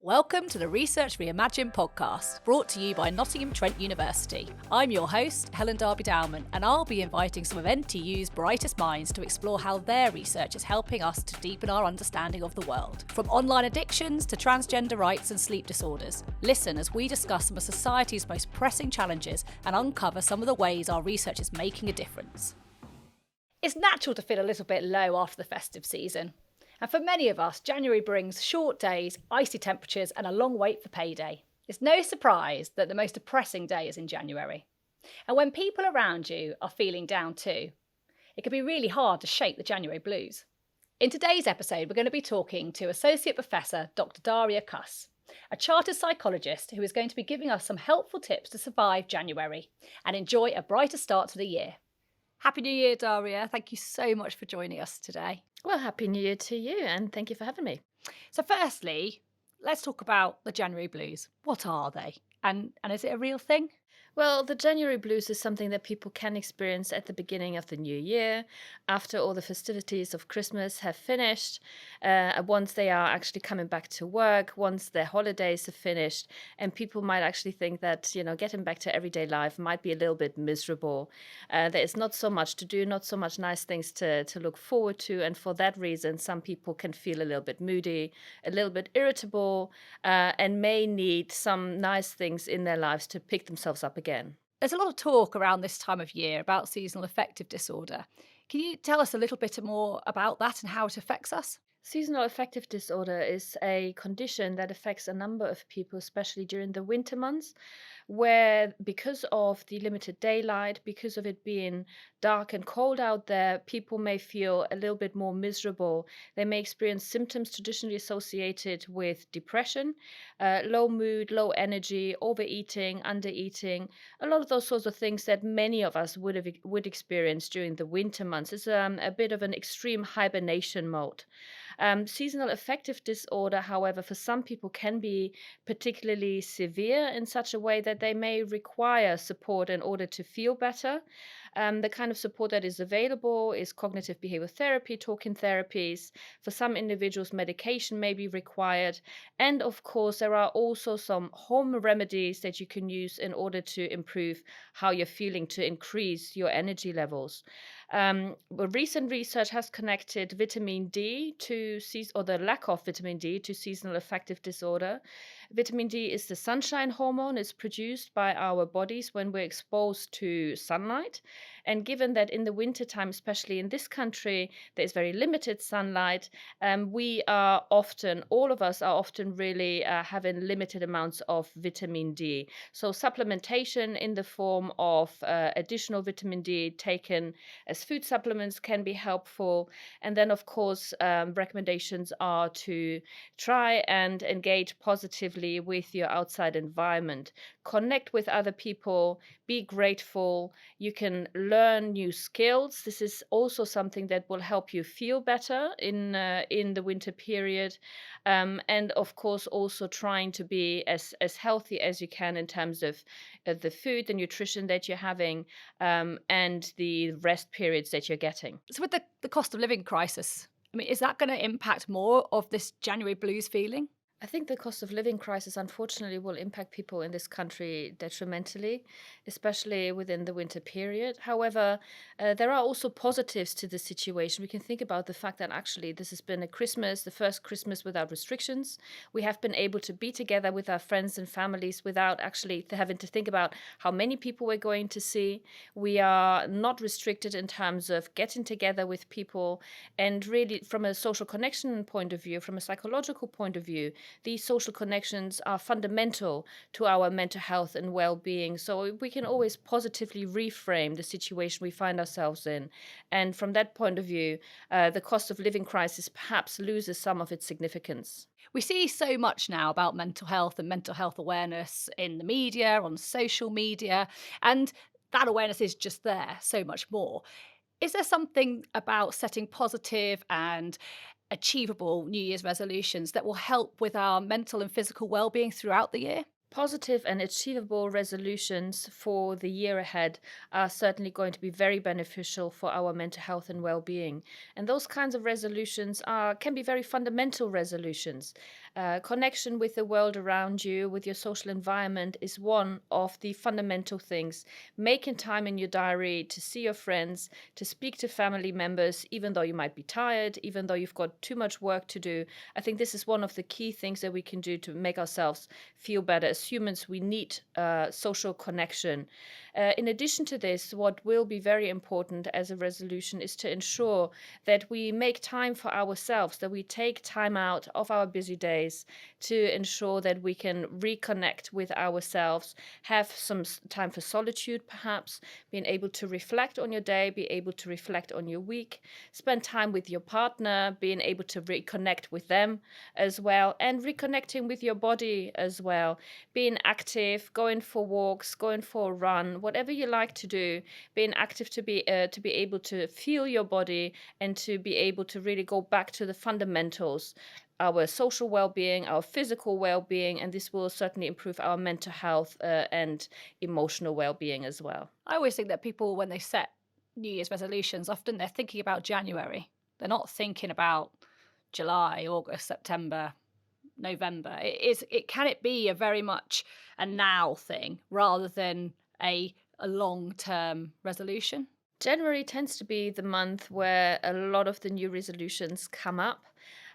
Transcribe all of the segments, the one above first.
Welcome to the Research Reimagined podcast, brought to you by Nottingham Trent University. I'm your host, Helen Darby-Dowman, and I'll be inviting some of NTU's brightest minds to explore how their research is helping us to deepen our understanding of the world. From online addictions to transgender rights and sleep disorders. Listen as we discuss some of society's most pressing challenges and uncover some of the ways our research is making a difference. It's natural to feel a little bit low after the festive season. And for many of us, January brings short days, icy temperatures, and a long wait for payday. It's no surprise that the most depressing day is in January. And when people around you are feeling down too, it can be really hard to shake the January blues. In today's episode, we're going to be talking to Associate Professor Dr. Daria Kuss, a chartered psychologist who is going to be giving us some helpful tips to survive January and enjoy a brighter start to the year. Happy New Year, Daria. Thank you so much for joining us today. Well, Happy New Year to you, and thank you for having me. So firstly, let's talk about the January blues. What are they? And is it a real thing? Well, the January blues is something that people can experience at the beginning of the new year, after all the festivities of Christmas have finished, once they are actually coming back to work, once their holidays have finished, and people might actually think that, getting back to everyday life might be a little bit miserable. There is not so much to do, not so much nice things to look forward to, and for that reason, some people can feel a little bit moody, a little bit irritable, and may need some nice things in their lives to pick themselves up again. There's a lot of talk around this time of year about seasonal affective disorder. Can you tell us a little bit more about that and how it affects us? Seasonal affective disorder is a condition that affects a number of people, especially during the winter months, where because of the limited daylight, because of it being dark and cold out there, people may feel a little bit more miserable. They may experience symptoms traditionally associated with depression, low mood, low energy, overeating, undereating, a lot of those sorts of things that many of us would experience during the winter months. It's a bit of an extreme hibernation mode. Seasonal affective disorder, however, for some people can be particularly severe in such a way that they may require support in order to feel better. The kind of support that is available is cognitive behavior therapy, talking therapies. For some individuals, medication may be required. And of course, there are also some home remedies that you can use in order to improve how you're feeling, to increase your energy levels. Recent research has connected vitamin D or the lack of vitamin D to seasonal affective disorder. Vitamin D is the sunshine hormone. It's produced by our bodies when we're exposed to sunlight. And given that in the wintertime, especially in this country, there's very limited sunlight, all of us are often really having limited amounts of vitamin D. So supplementation in the form of additional vitamin D taken as food supplements can be helpful. And then, of course, recommendations are to try and engage positively with your outside environment, connect with other people, be grateful. You can learn new skills. This is also something that will help you feel better in the winter period. And of course, also trying to be as healthy as you can in terms of the food, the nutrition that you're having, and the rest periods that you're getting. So with the cost of living crisis, is that going to impact more of this January blues feeling? I think the cost of living crisis, unfortunately, will impact people in this country detrimentally, especially within the winter period. However, there are also positives to the situation. We can think about the fact that actually this has been the first Christmas without restrictions. We have been able to be together with our friends and families without actually having to think about how many people we're going to see. We are not restricted in terms of getting together with people. And really, from a social connection point of view, from a psychological point of view, these social connections are fundamental to our mental health and well-being. So we can always positively reframe the situation we find ourselves in. And from that point of view, the cost of living crisis perhaps loses some of its significance. We see so much now about mental health and mental health awareness in the media, on social media, and that awareness is just there, so much more. Is there something about setting positive and achievable New Year's resolutions that will help with our mental and physical well-being throughout the year? Positive and achievable resolutions for the year ahead are certainly going to be very beneficial for our mental health and well-being. And those kinds of resolutions can be very fundamental resolutions. Connection with the world around you, with your social environment, is one of the fundamental things. Making time in your diary to see your friends, to speak to family members, even though you might be tired, even though you've got too much work to do. I think this is one of the key things that we can do to make ourselves feel better. As humans, we need social connection. In addition to this, what will be very important as a resolution is to ensure that we make time for ourselves, that we take time out of our busy days to ensure that we can reconnect with ourselves, have some time for solitude, perhaps, being able to reflect on your day, be able to reflect on your week, spend time with your partner, being able to reconnect with them as well, and reconnecting with your body as well, being active, going for walks, going for a run, whatever you like to do, being active to be able to feel your body and to be able to really go back to the fundamentals, our social well-being, our physical well-being, and this will certainly improve our mental health and emotional well-being as well. I always think that people, when they set New Year's resolutions, often they're thinking about January. They're not thinking about July, August, September, November. Can it be a very much a now thing rather than a long term resolution? January tends to be the month where a lot of the new resolutions come up.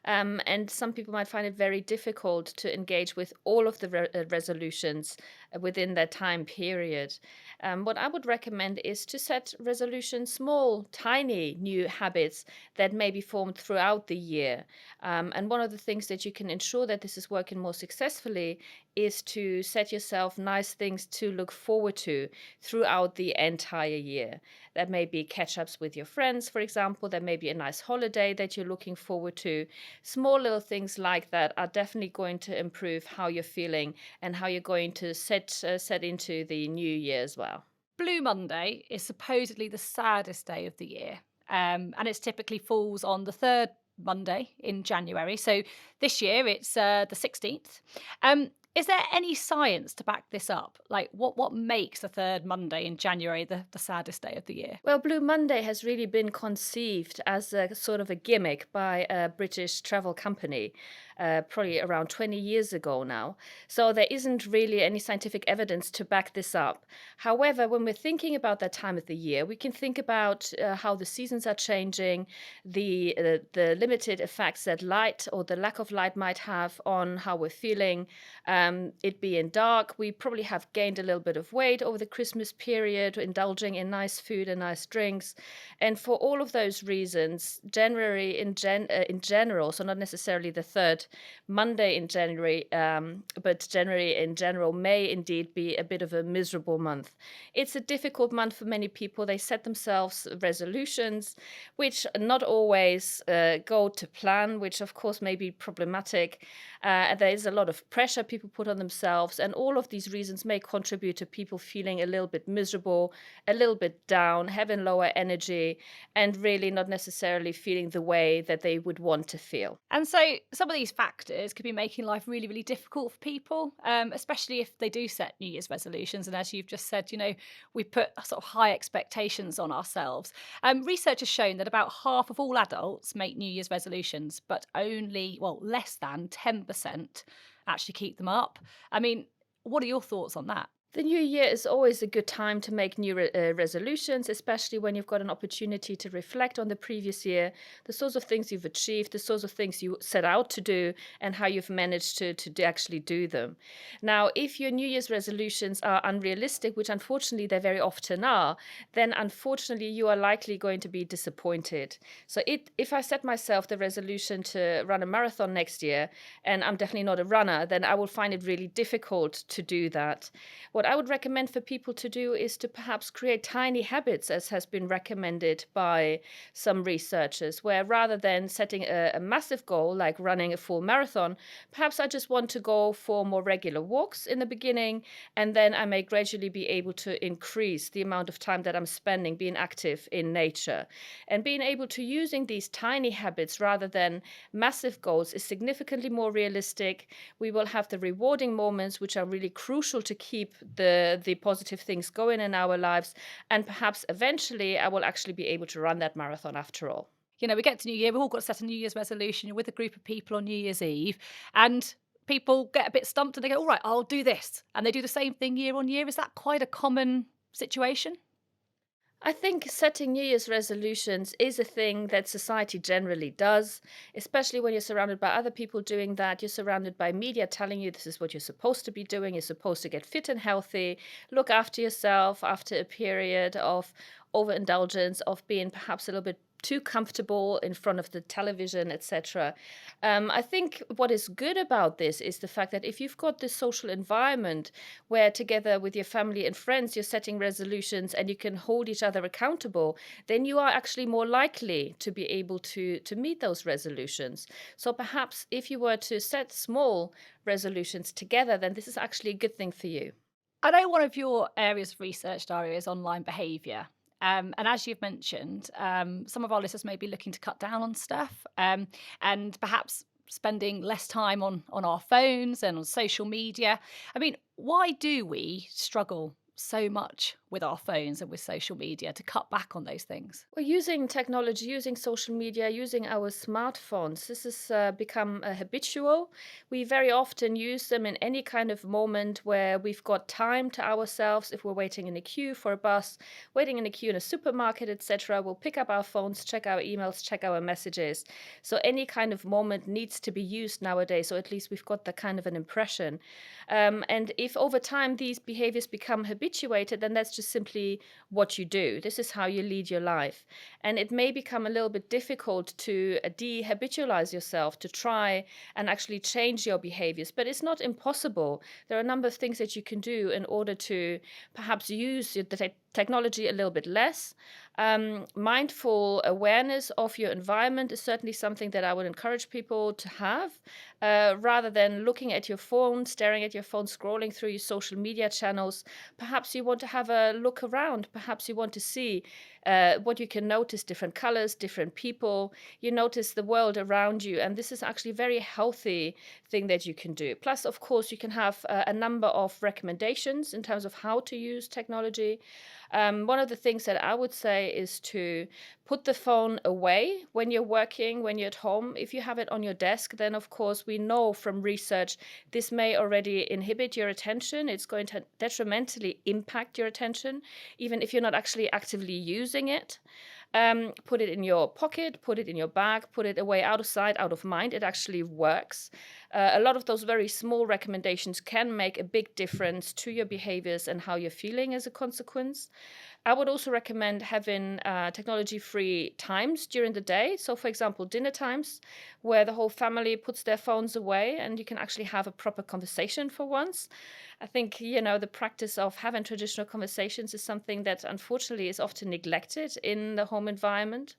And some people might find it very difficult to engage with all of the resolutions within that time period. What I would recommend is to set resolutions, small, tiny new habits that may be formed throughout the year. And one of the things that you can ensure that this is working more successfully is to set yourself nice things to look forward to throughout the entire year. That may be catch ups with your friends, for example. There may be a nice holiday that you're looking forward to. Small little things like that are definitely going to improve how you're feeling and how you're going to set into the new year as well. Blue Monday is supposedly the saddest day of the year, and it typically falls on the third Monday in January. So this year it's the 16th. Is there any science to back this up? Like, what makes the third Monday in January the saddest day of the year? Well, Blue Monday has really been conceived as a sort of a gimmick by a British travel company, probably around 20 years ago now. So there isn't really any scientific evidence to back this up. However, when we're thinking about that time of the year, we can think about how the seasons are changing, the limited effects that light or the lack of light might have on how we're feeling. It being dark, we probably have gained a little bit of weight over the Christmas period, indulging in nice food and nice drinks. And for all of those reasons, January in general, so not necessarily the third Monday in January, but January in general may indeed be a bit of a miserable month. It's a difficult month for many people. They set themselves resolutions, which not always go to plan, which of course may be problematic. There is a lot of pressure people put on themselves, and all of these reasons may contribute to people feeling a little bit miserable, a little bit down, having lower energy, and really not necessarily feeling the way that they would want to feel. And so some of these factors could be making life really, really difficult for people, especially if they do set New Year's resolutions. And as you've just said, we put sort of high expectations on ourselves. Research has shown that about half of all adults make New Year's resolutions, but only, well, less than 10% actually keep them up. I mean, what are your thoughts on that? The new year is always a good time to make new resolutions, especially when you've got an opportunity to reflect on the previous year, the sorts of things you've achieved, the sorts of things you set out to do, and how you've managed actually do them. Now, if your New Year's resolutions are unrealistic, which unfortunately they very often are, then unfortunately you are likely going to be disappointed. So, if I set myself the resolution to run a marathon next year, and I'm definitely not a runner, then I will find it really difficult to do that. What I would recommend for people to do is to perhaps create tiny habits, as has been recommended by some researchers, where rather than setting a massive goal like running a full marathon, perhaps I just want to go for more regular walks in the beginning, and then I may gradually be able to increase the amount of time that I'm spending being active in nature. And being able to using these tiny habits rather than massive goals is significantly more realistic. We will have the rewarding moments, which are really crucial to keep the positive things going in our lives. And perhaps eventually I will actually be able to run that marathon after all. We get to New Year, we've all got to set a New Year's resolution. You're with a group of people on New Year's Eve, and people get a bit stumped and they go, all right, I'll do this. And they do the same thing year on year. Is that quite a common situation? I think setting New Year's resolutions is a thing that society generally does, especially when you're surrounded by other people doing that. You're surrounded by media telling you this is what you're supposed to be doing. You're supposed to get fit and healthy, look after yourself after a period of overindulgence, of being perhaps a little bit too comfortable in front of the television, etc. I think what is good about this is the fact that if you've got this social environment where together with your family and friends you're setting resolutions and you can hold each other accountable, then you are actually more likely to be able to meet those resolutions. So perhaps if you were to set small resolutions together, then this is actually a good thing for you. I know one of your areas of research, Daria, is online behaviour. And as you've mentioned, some of our listeners may be looking to cut down on stuff and perhaps spending less time on our phones and on social media. I mean, why do we struggle so much with our phones and with social media to cut back on those things? Well, using technology, using social media, using our smartphones, this has become habitual. We very often use them in any kind of moment where we've got time to ourselves. If we're waiting in a queue for a bus, waiting in a queue in a supermarket, etc., we'll pick up our phones, check our emails, check our messages. So any kind of moment needs to be used nowadays, so at least we've got that kind of an impression. And if over time these behaviors become habituated, then that's just simply what you do. This is how you lead your life. And it may become a little bit difficult to dehabitualize yourself, to try and actually change your behaviors. But it's not impossible. There are a number of things that you can do in order to perhaps use the technology a little bit less. Mindful awareness of your environment is certainly something that I would encourage people to have, rather than looking at your phone, staring at your phone, scrolling through your social media channels. Perhaps you want to have a look around. Perhaps you want to see what you can notice: different colors, different people. You notice the world around you, and this is actually a very healthy thing that you can do. Plus, of course, you can have a number of recommendations in terms of how to use technology. One of the things that I would say is to put the phone away when you're working, when you're at home. If you have it on your desk, then of course we know from research this may already inhibit your attention. It's going to detrimentally impact your attention, even if you're not actually actively using it. Put it in your pocket, put it in your bag, put it away out of sight, out of mind. It actually works. A lot of those very small recommendations can make a big difference to your behaviors and how you're feeling as a consequence. I would also recommend having technology-free times during the day. So, for example, dinner times, where the whole family puts their phones away and you can actually have a proper conversation for once. I think, the practice of having traditional conversations is something that unfortunately is often neglected in the home environment.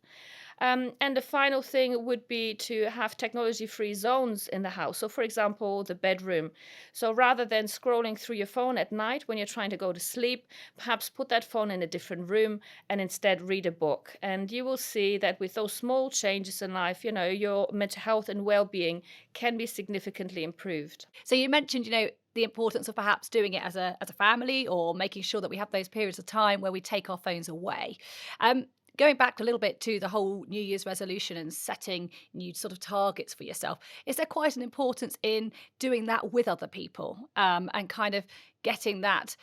And the final thing would be to have technology free zones in the house. So, for example, the bedroom. So, rather than scrolling through your phone at night when you're trying to go to sleep, perhaps put that phone in a different room and instead read a book. And you will see that with those small changes in life, your mental health and well being can be significantly improved. So you mentioned, the importance of perhaps doing it as a family or making sure that we have those periods of time where we take our phones away. Um, Going back a little bit to the whole New Year's resolution and setting new sort of targets for yourself, is there quite an importance in doing that with other people and kind of getting that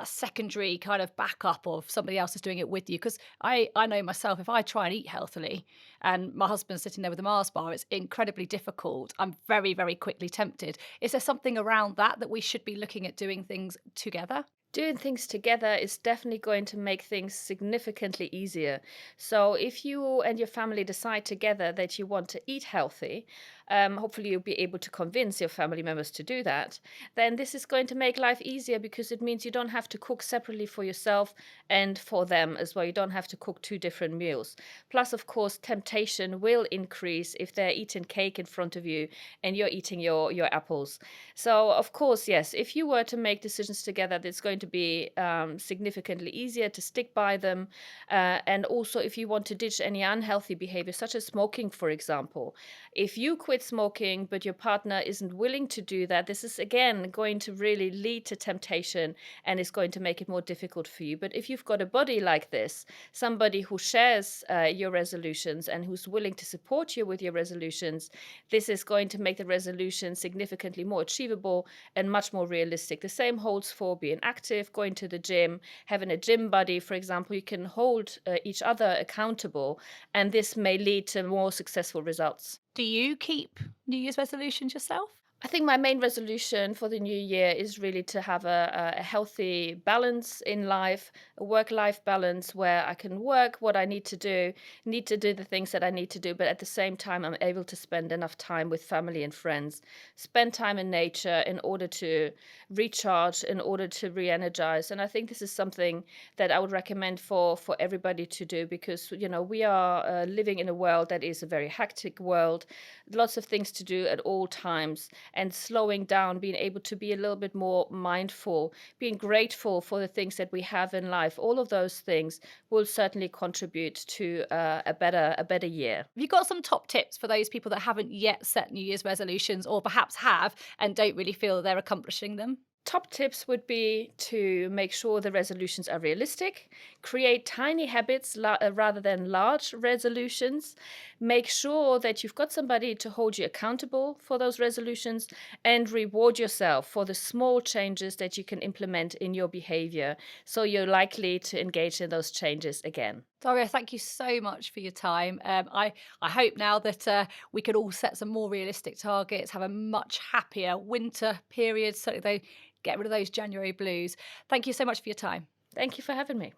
secondary kind of backup of somebody else is doing it with you? Because I know myself, if I try and eat healthily and my husband's sitting there with a Mars bar, it's incredibly difficult. I'm very, very quickly tempted. Is there something around that we should be looking at doing things together? Doing things together is definitely going to make things significantly easier. So, if you and your family decide together that you want to eat healthy, hopefully you'll be able to convince your family members to do that, then this is going to make life easier because it means you don't have to cook separately for yourself and for them as well. You don't have to cook two different meals. Plus, of course, temptation will increase if they're eating cake in front of you and you're eating your apples. So, of course, yes, if you were to make decisions together, it's going to be significantly easier to stick by them. And also, if you want to ditch any unhealthy behavior, such as smoking, for example, if you quit smoking, but your partner isn't willing to do that, this is again going to really lead to temptation and is going to make it more difficult for you. But if you've got a body like this, somebody who shares your resolutions and who's willing to support you with your resolutions, this is going to make the resolution significantly more achievable and much more realistic. The same holds for being active, going to the gym, having a gym buddy, for example. You can hold each other accountable, and this may lead to more successful results. Do you keep New Year's resolutions yourself? I think my main resolution for the new year is really to have a healthy balance in life, a work-life balance where I can work what I need to do the things that I need to do, but at the same time, I'm able to spend enough time with family and friends, spend time in nature in order to recharge, in order to re-energize. And I think this is something that I would recommend for everybody to do because, we are living in a world that is a very hectic world, lots of things to do at all times, and slowing down, being able to be a little bit more mindful, being grateful for the things that we have in life. All of those things will certainly contribute to a better year. Have you got some top tips for those people that haven't yet set New Year's resolutions or perhaps have and don't really feel they're accomplishing them? Top tips would be to make sure the resolutions are realistic, create tiny habits rather than large resolutions, make sure that you've got somebody to hold you accountable for those resolutions, and reward yourself for the small changes that you can implement in your behavior so you're likely to engage in those changes again. Daria, thank you so much for your time. I hope now that we can all set some more realistic targets, have a much happier winter period so they get rid of those January blues. Thank you so much for your time. Thank you for having me.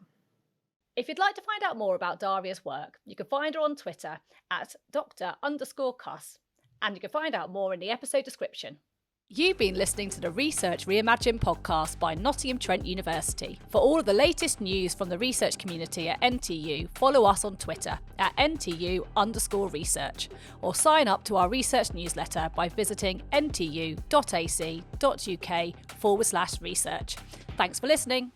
If you'd like to find out more about Daria's work, you can find her on Twitter at Dr_Kuss, and you can find out more in the episode description. You've been listening to the Research Reimagined podcast by Nottingham Trent University. For all of the latest news from the research community at NTU, follow us on Twitter at NTU_research or sign up to our research newsletter by visiting ntu.ac.uk/research. Thanks for listening.